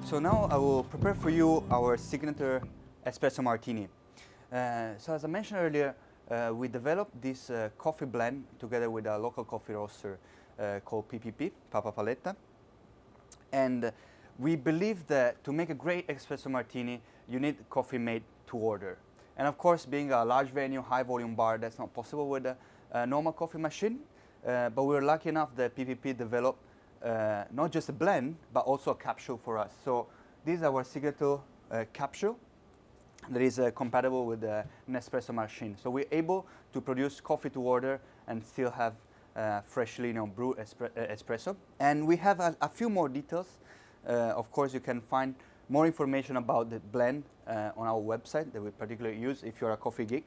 So now I will prepare for you our signature Espresso Martini. So as I mentioned earlier, we developed this coffee blend together with a local coffee roaster called PPP, Papa Paletta. And we believe that to make a great Espresso Martini, you need coffee made to order. And of course, being a large venue, high volume bar, that's not possible with a normal coffee machine. But we were lucky enough that PPP developed not just a blend, but also a capsule for us. So this is our signature capsule that is compatible with the Espresso machine. So we're able to produce coffee to order and still have freshly brewed espresso. And we have a few more details. Of course, you can find more information about the blend on our website that we particularly use if you're a coffee geek.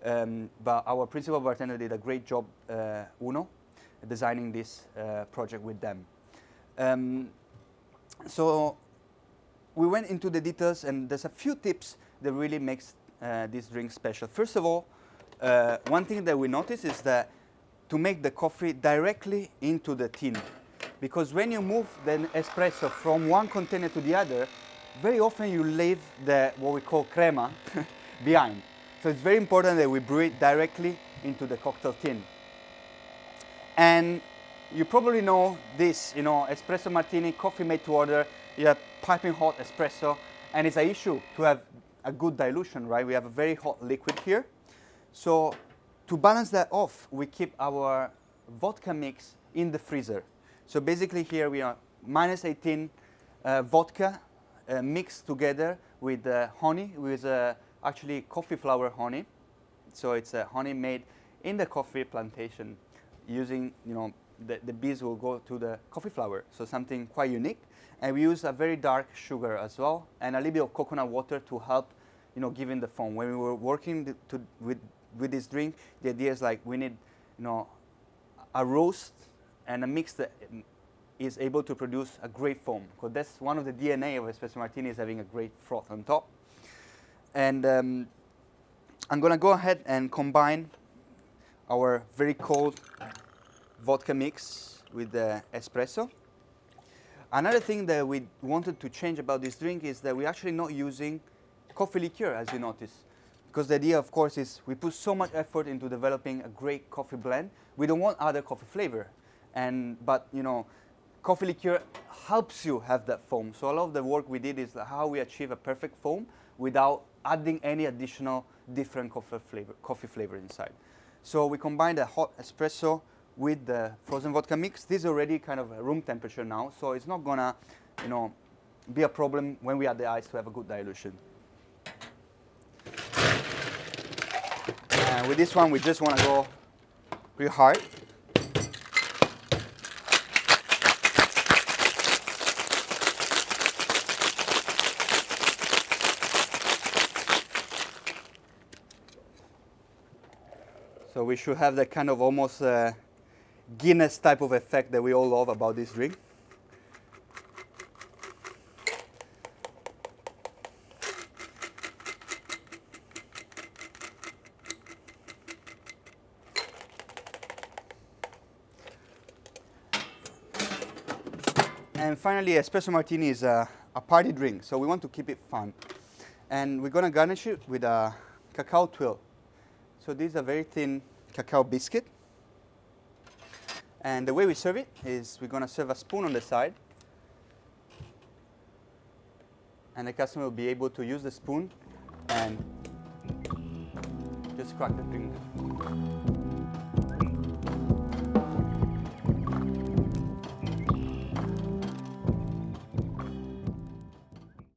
But our principal bartender did a great job, Uno, designing this project with them. So we went into the details, and there's a few tips that really makes this drink special. First of all, one thing that we noticed is that to make the coffee directly into the tin, because when you move the espresso from one container to the other, very often you leave what we call crema behind. So it's very important that we brew it directly into the cocktail tin. And you probably know this, Espresso Martini, coffee made to order, you have piping hot espresso, and it's an issue to have a good dilution, right? We have a very hot liquid here. So to balance that off, we keep our vodka mix in the freezer. So basically here we are -18 vodka mixed together with honey, with actually coffee flower honey. So it's honey made in the coffee plantation using, the bees will go to the coffee flower. So something quite unique. And we use a very dark sugar as well, and a little bit of coconut water to help, giving the foam. When we were working with this drink, the idea is like we need, a roast and a mix that is able to produce a great foam. Because that's one of the DNA of Espresso Martini, is having a great froth on top. And I'm going to go ahead and combine our very cold vodka mix with the espresso. Another thing that we wanted to change about this drink is that we're actually not using coffee liqueur, as you notice. Because the idea, of course, is we put so much effort into developing a great coffee blend. We don't want other coffee flavor. But coffee liqueur helps you have that foam. So a lot of the work we did is how we achieve a perfect foam without adding any additional different coffee flavor inside. So we combine the hot espresso with the frozen vodka mix. This is already kind of room temperature now, so it's not gonna, be a problem when we add the ice to have a good dilution. And with this one, we just want to go real hard. So we should have that kind of almost Guinness type of effect that we all love about this drink. And finally, Espresso Martini is a party drink, so we want to keep it fun. And we're going to garnish it with a cacao twill. So this is a very thin cacao biscuit. And the way we serve it is we're going to serve a spoon on the side. And the customer will be able to use the spoon and just crack the drink.